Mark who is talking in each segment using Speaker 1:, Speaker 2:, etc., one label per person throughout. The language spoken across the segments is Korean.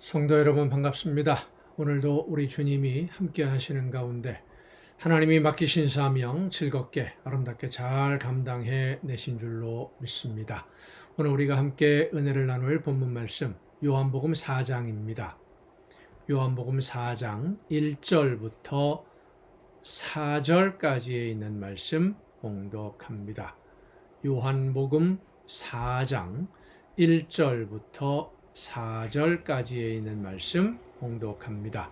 Speaker 1: 성도 여러분 반갑습니다. 오늘도 우리 주님이 함께 하시는 가운데 하나님이 맡기신 사명 즐겁게 아름답게 잘 감당해 내신 줄로 믿습니다. 오늘 우리가 함께 은혜를 나눌 본문 말씀 요한복음 4장입니다. 요한복음 4장 1절부터 4절까지에 있는 말씀 봉독합니다. 요한복음 4장 1절부터 4절까지에 있는 말씀 봉독합니다.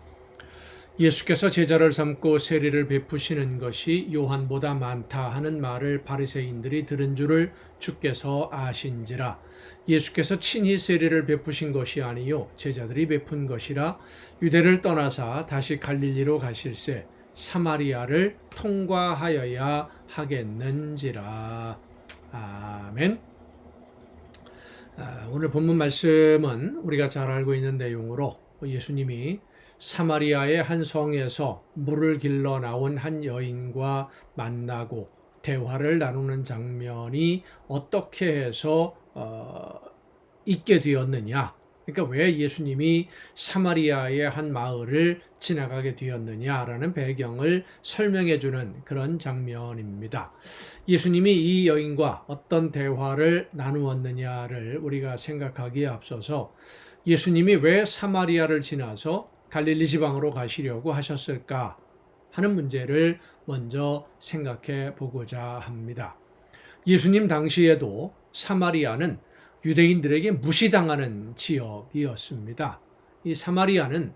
Speaker 1: 예수께서 제자를 삼고 세례를 베푸시는 것이 요한보다 많다 하는 말을 바리새인들이 들은 줄을 주께서 아신지라. 예수께서 친히 세례를 베푸신 것이 아니요 제자들이 베푼 것이라. 유대를 떠나사 다시 갈릴리로 가실새 사마리아를 통과하여야 하겠는지라. 아멘. 오늘 본문 말씀은 우리가 잘 알고 있는 내용으로 예수님이 사마리아의 한 성에서 물을 길러 나온 한 여인과 만나고 대화를 나누는 장면이 어떻게 해서 있게 되었느냐. 그러니까 왜 예수님이 사마리아의 한 마을을 지나가게 되었느냐라는 배경을 설명해 주는 그런 장면입니다. 예수님이 이 여인과 어떤 대화를 나누었느냐를 우리가 생각하기에 앞서서 예수님이 왜 사마리아를 지나서 갈릴리 지방으로 가시려고 하셨을까 하는 문제를 먼저 생각해 보고자 합니다. 예수님 당시에도 사마리아는 유대인들에게 무시당하는 지역이었습니다. 이 사마리아는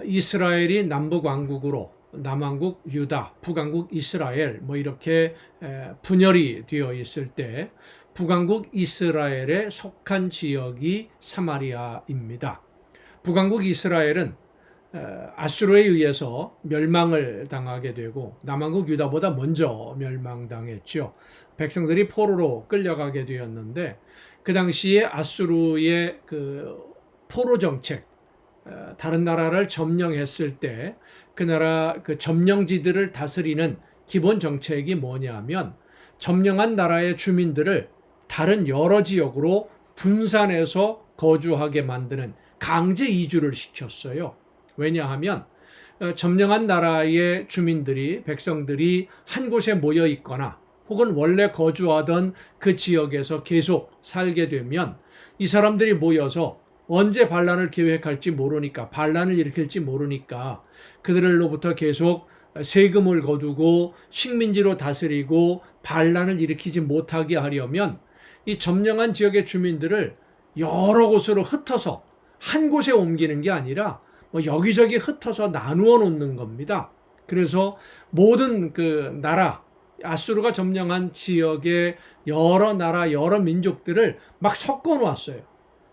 Speaker 1: 이스라엘이 남북 왕국으로 남왕국 유다, 북왕국 이스라엘 이렇게 분열이 되어 있을 때 북왕국 이스라엘에 속한 지역이 사마리아입니다. 북왕국 이스라엘은 아수르에 의해서 멸망을 당하게 되고 남왕국 유다보다 먼저 멸망당했죠. 백성들이 포로로 끌려가게 되었는데 그 당시에 아수르의 그 포로 정책, 다른 나라를 점령했을 때 그 나라 그 점령지들을 다스리는 기본 정책이 뭐냐면 점령한 나라의 주민들을 다른 여러 지역으로 분산해서 거주하게 만드는 강제 이주를 시켰어요. 왜냐하면 점령한 나라의 주민들이 백성들이 한 곳에 모여 있거나 혹은 원래 거주하던 그 지역에서 계속 살게 되면 이 사람들이 모여서 언제 반란을 계획할지 모르니까 반란을 일으킬지 모르니까 그들로부터 계속 세금을 거두고 식민지로 다스리고 반란을 일으키지 못하게 하려면 이 점령한 지역의 주민들을 여러 곳으로 흩어서 한 곳에 옮기는 게 아니라 여기저기 흩어서 나누어 놓는 겁니다. 그래서 모든 그 나라 아수르가 점령한 지역의 여러 나라 여러 민족들을 막 섞어 놓았어요.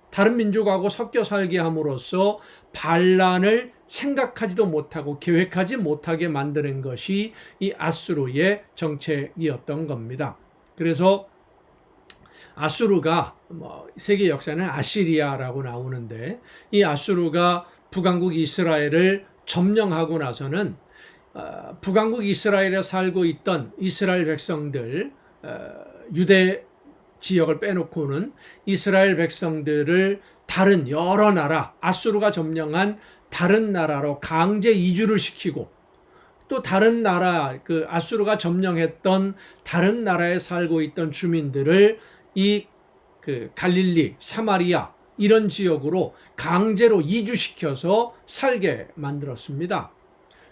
Speaker 1: 다른 민족하고 섞여 살게 함으로써 반란을 생각하지도 못하고 계획하지 못하게 만드는 것이 이 아수르의 정책이었던 겁니다. 그래서 아수르가 세계 역사는 아시리아라고 나오는데 이 아수르가 북왕국 이스라엘을 점령하고 나서는 북왕국 이스라엘에 살고 있던 이스라엘 백성들 유대 지역을 빼놓고는 이스라엘 백성들을 다른 여러 나라 아수르가 점령한 다른 나라로 강제 이주를 시키고 또 다른 나라 그 아수르가 점령했던 다른 나라에 살고 있던 주민들을 이 그 갈릴리 사마리아 이런 지역으로 강제로 이주시켜서 살게 만들었습니다.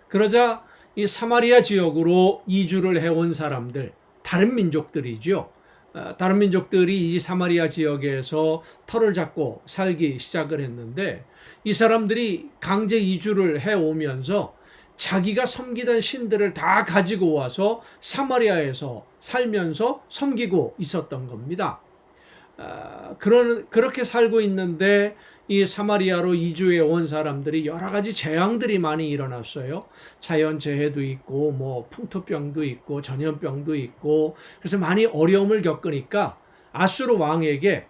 Speaker 1: 그러자 이 사마리아 지역으로 이주를 해온 사람들, 다른 민족들이죠. 다른 민족들이 이 사마리아 지역에서 터를 잡고 살기 시작을 했는데 이 사람들이 강제 이주를 해오면서 자기가 섬기던 신들을 다 가지고 와서 사마리아에서 살면서 섬기고 있었던 겁니다. 그렇게 살고 있는데 이 사마리아로 이주해 온 사람들이 여러 가지 재앙들이 많이 일어났어요. 자연재해도 있고 풍토병도 있고 전염병도 있고 그래서 많이 어려움을 겪으니까 아수르 왕에게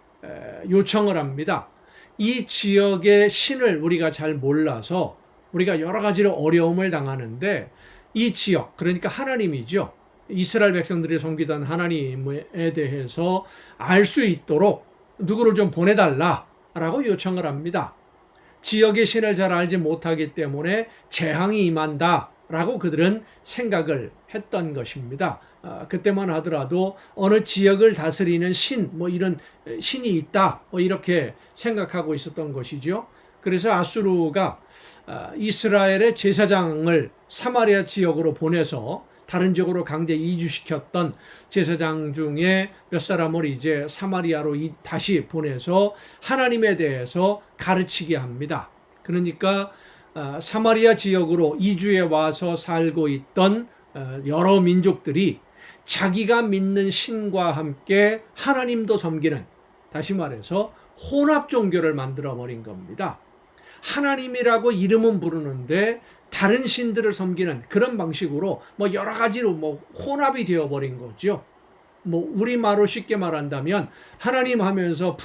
Speaker 1: 요청을 합니다. 이 지역의 신을 우리가 잘 몰라서 우리가 여러 가지로 어려움을 당하는데 이 지역 그러니까 하나님이죠. 이스라엘 백성들이 섬기던 하나님에 대해서 알 수 있도록 누구를 좀 보내달라라고 요청을 합니다. 지역의 신을 잘 알지 못하기 때문에 재앙이 임한다라고 그들은 생각을 했던 것입니다. 그때만 하더라도 어느 지역을 다스리는 신, 뭐 이런 신이 있다, 뭐 이렇게 생각하고 있었던 것이죠. 그래서 아수르가 이스라엘의 제사장을 사마리아 지역으로 보내서 다른 지역으로 강제 이주시켰던 제사장 중에 몇 사람을 이제 사마리아로 다시 보내서 하나님에 대해서 가르치게 합니다. 그러니까 사마리아 지역으로 이주해 와서 살고 있던 여러 민족들이 자기가 믿는 신과 함께 하나님도 섬기는, 다시 말해서 혼합 종교를 만들어 버린 겁니다. 하나님이라고 이름은 부르는데 다른 신들을 섬기는 그런 방식으로 뭐 여러 가지로 뭐 혼합이 되어 버린 거죠. 뭐 우리말로 쉽게 말한다면 하나님 하면서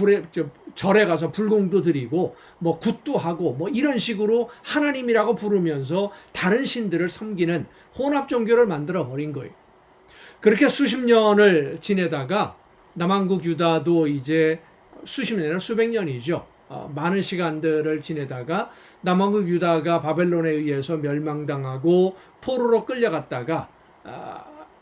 Speaker 1: 절에 가서 불공도 드리고 뭐 굿도 하고 뭐 이런 식으로 하나님이라고 부르면서 다른 신들을 섬기는 혼합 종교를 만들어 버린 거예요. 그렇게 수십 년을 지내다가 남한국 유다도 이제 수십 년이나 수백 년이죠. 많은 시간들을 지내다가 남한국 유다가 바벨론에 의해서 멸망당하고 포로로 끌려갔다가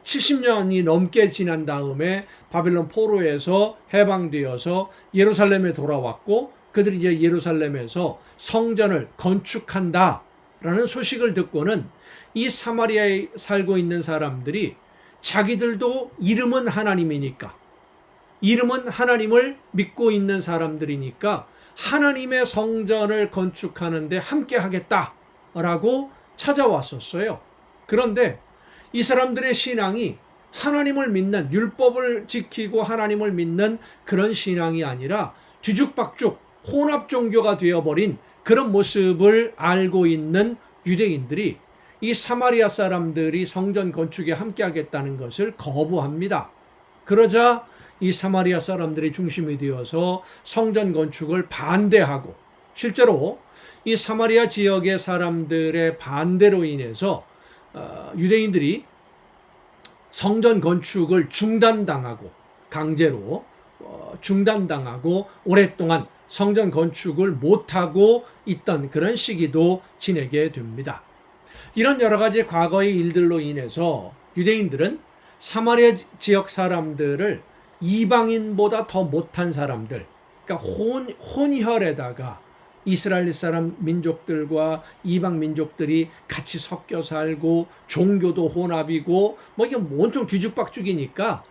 Speaker 1: 70년이 넘게 지난 다음에 바벨론 포로에서 해방되어서 예루살렘에 돌아왔고, 그들이 이제 예루살렘에서 성전을 건축한다라는 소식을 듣고는 이 사마리아에 살고 있는 사람들이 자기들도 이름은 하나님이니까, 이름은 하나님을 믿고 있는 사람들이니까 하나님의 성전을 건축하는데 함께 하겠다라고 찾아왔었어요. 그런데 이 사람들의 신앙이 하나님을 믿는, 율법을 지키고 하나님을 믿는 그런 신앙이 아니라 뒤죽박죽 혼합 종교가 되어버린 그런 모습을 알고 있는 유대인들이 이 사마리아 사람들이 성전 건축에 함께 하겠다는 것을 거부합니다. 그러자 이 사마리아 사람들이 중심이 되어서 성전 건축을 반대하고, 실제로 이 사마리아 지역의 사람들의 반대로 인해서 유대인들이 성전 건축을 중단당하고, 강제로 중단당하고 오랫동안 성전 건축을 못하고 있던 그런 시기도 지내게 됩니다. 이런 여러 가지 과거의 일들로 인해서 유대인들은 사마리아 지역 사람들을 이방인보다 더 못한 사람들, 그러니까 혼혈에다가 이스라엘 사람 민족들과 이방 민족들이 같이 섞여 살고 종교도 혼합이고 뭐 이게 온통 뒤죽박죽이니까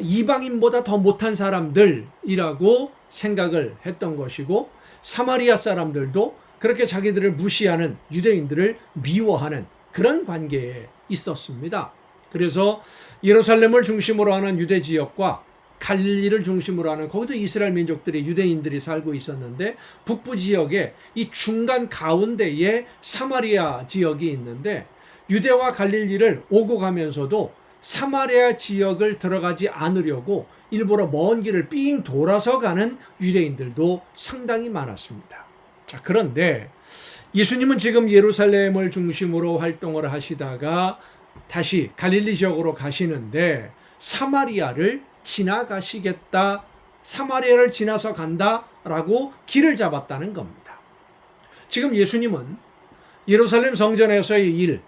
Speaker 1: 이방인보다 더 못한 사람들이라고 생각을 했던 것이고, 사마리아 사람들도 그렇게 자기들을 무시하는 유대인들을 미워하는 그런 관계에 있었습니다. 그래서 예루살렘을 중심으로 하는 유대 지역과 갈릴리를 중심으로 하는, 거기도 이스라엘 민족들이, 유대인들이 살고 있었는데 북부 지역에 이 중간 가운데에 사마리아 지역이 있는데, 유대와 갈릴리를 오고 가면서도 사마리아 지역을 들어가지 않으려고 일부러 먼 길을 삥 돌아서 가는 유대인들도 상당히 많았습니다. 자, 그런데 예수님은 지금 예루살렘을 중심으로 활동을 하시다가 다시 갈릴리 지역으로 가시는데 사마리아를 지나가시겠다, 사마리아를 지나서 간다라고 길을 잡았다는 겁니다. 지금 예수님은 예루살렘 성전에서의 일,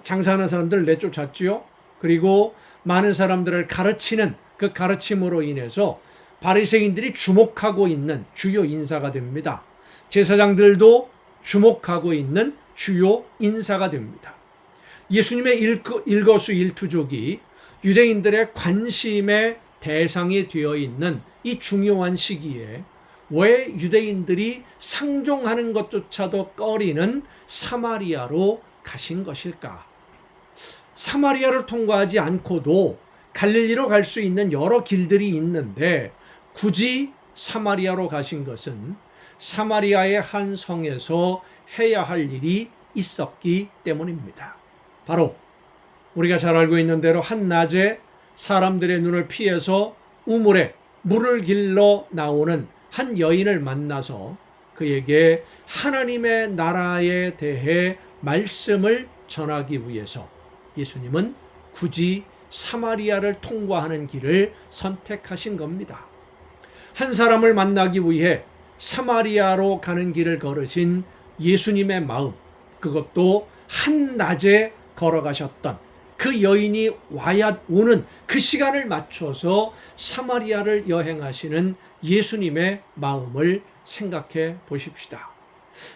Speaker 1: 장사하는 사람들을 내쫓았지요. 그리고 많은 사람들을 가르치는 그 가르침으로 인해서 바리새인들이 주목하고 있는 주요 인사가 됩니다. 제사장들도 주목하고 있는 주요 인사가 됩니다. 예수님의 일거수일투족이 유대인들의 관심의 대상이 되어 있는 이 중요한 시기에 왜 유대인들이 상종하는 것조차도 꺼리는 사마리아로 가신 것일까? 사마리아를 통과하지 않고도 갈릴리로 갈 수 있는 여러 길들이 있는데 굳이 사마리아로 가신 것은 사마리아의 한 성에서 해야 할 일이 있었기 때문입니다. 바로 우리가 잘 알고 있는 대로 한낮에 사람들의 눈을 피해서 우물에 물을 길러 나오는 한 여인을 만나서 그에게 하나님의 나라에 대해 말씀을 전하기 위해서 예수님은 굳이 사마리아를 통과하는 길을 선택하신 겁니다. 한 사람을 만나기 위해 사마리아로 가는 길을 걸으신 예수님의 마음, 그것도 한낮에 걸어가셨던 그 여인이 오는 그 시간을 맞춰서 사마리아를 여행하시는 예수님의 마음을 생각해 보십시다.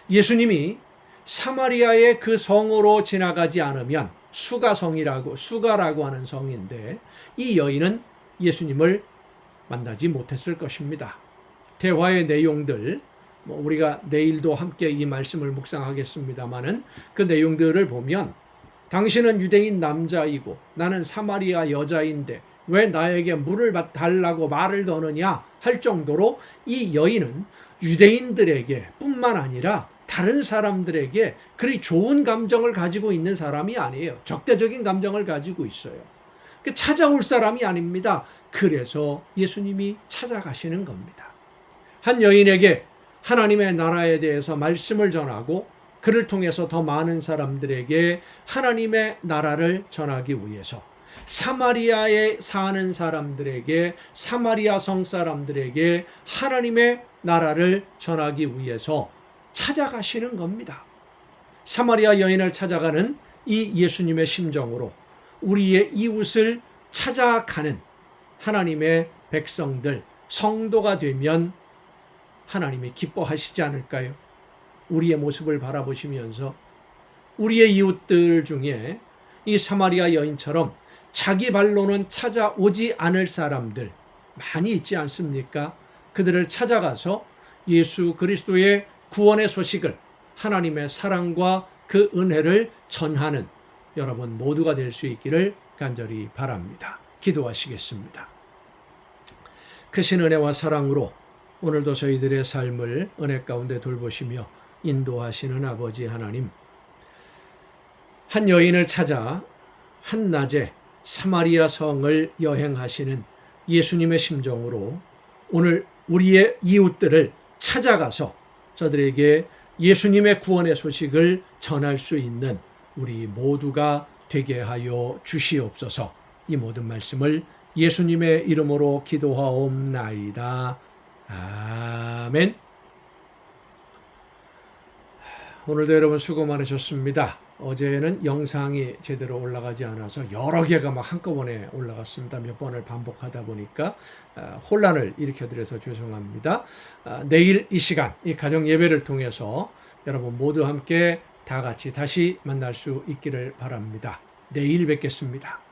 Speaker 1: 예수님이 사마리아의 그 성으로 지나가지 않으면 수가라고 하는 성인데 이 여인은 예수님을 만나지 못했을 것입니다. 대화의 내용들, 우리가 내일도 함께 이 말씀을 묵상하겠습니다마는 그 내용들을 보면 당신은 유대인 남자이고 나는 사마리아 여자인데 왜 나에게 물을 달라고 말을 거느냐 할 정도로 이 여인은 유대인들에게 뿐만 아니라 다른 사람들에게 그리 좋은 감정을 가지고 있는 사람이 아니에요. 적대적인 감정을 가지고 있어요. 찾아올 사람이 아닙니다. 그래서 예수님이 찾아가시는 겁니다. 한 여인에게 하나님의 나라에 대해서 말씀을 전하고 그를 통해서 더 많은 사람들에게 하나님의 나라를 전하기 위해서 사마리아에 사는 사람들에게, 사마리아 성 사람들에게 하나님의 나라를 전하기 위해서 찾아가시는 겁니다. 사마리아 여인을 찾아가는 이 예수님의 심정으로 우리의 이웃을 찾아가는 하나님의 백성들, 성도가 되면 하나님이 기뻐하시지 않을까요? 우리의 모습을 바라보시면서 우리의 이웃들 중에 이 사마리아 여인처럼 자기 발로는 찾아오지 않을 사람들 많이 있지 않습니까? 그들을 찾아가서 예수 그리스도의 구원의 소식을, 하나님의 사랑과 그 은혜를 전하는 여러분 모두가 될 수 있기를 간절히 바랍니다. 기도하시겠습니다. 크신 은혜와 사랑으로 오늘도 저희들의 삶을 은혜 가운데 돌보시며 인도하시는 아버지 하나님, 한 여인을 찾아 한낮에 사마리아 성을 여행하시는 예수님의 심정으로 오늘 우리의 이웃들을 찾아가서 저들에게 예수님의 구원의 소식을 전할 수 있는 우리 모두가 되게 하여 주시옵소서. 이 모든 말씀을 예수님의 이름으로 기도하옵나이다. 아멘. 오늘도 여러분 수고 많으셨습니다. 어제는 영상이 제대로 올라가지 않아서 여러 개가 막 한꺼번에 올라갔습니다. 몇 번을 반복하다 보니까 혼란을 일으켜드려서 죄송합니다. 내일 이 시간, 이 가정 예배를 통해서 여러분 모두 함께 다 같이 다시 만날 수 있기를 바랍니다. 내일 뵙겠습니다.